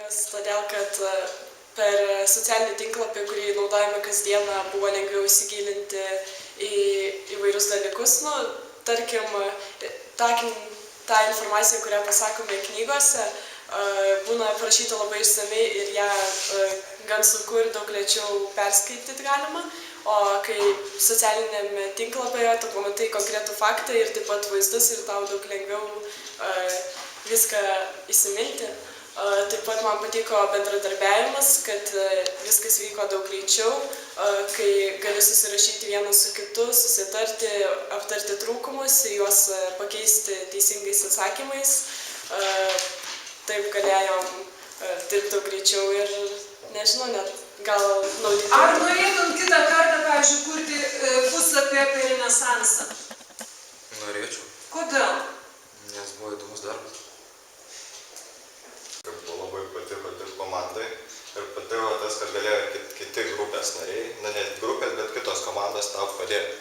Nes todėl, kad per socialinį tinklapį, kurį naudojame kasdieną, buvo lengviau įsigilinti į įvairius dalykus. Tarkim, tą informaciją, kurią pasakome knygose, būna aprašyta labai išsamei ir ją gan sunku ir daug lėčiau perskaityti galima. O kai socialinėme tinklapyje tu pamatai konkretų faktą ir taip pat vaizdus ir tau daug lengviau viską įsiminti. Taip pat man patiko bendradarbiavimas, kad viskas vyko daug greičiau, kai gali susirašyti vienas su kitu, susitarti, aptarti trūkumus ir juos pakeisti teisingais atsakymais. Taip galėjom dirbti daug greičiau ir nežinau, net gal naudingiau. Ar norėtum kitą kartą, pavyzdžiui, kurti puslapį apie Renesansą? Norėčiau. Kodėl? Nes buvo įdomus darbas. Labai patiko dirbti komandai ir patiko tas, kad galėjo kiti grupės nariai, ne grupės, bet kitos komandos tau padėti.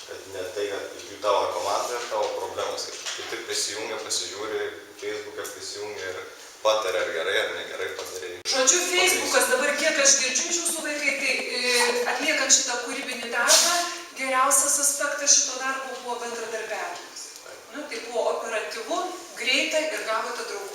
Kad ne tai, kad jų tavo komanda ir tavo problemas, kad kiti prisijungia, pasižiūri, Facebook'e prisijungia ir patarė, ar gerai, ar negerai padarė. Žodžiu, Facebookas, dabar kiek aš girdžiu iš jūsų vaikai, tai atliekant šitą kūrybinį darbą, geriausias aspektas šito darbo buvo bendradarbiavimas. Tai buvo operatyvu, greitai ir gavote draugų.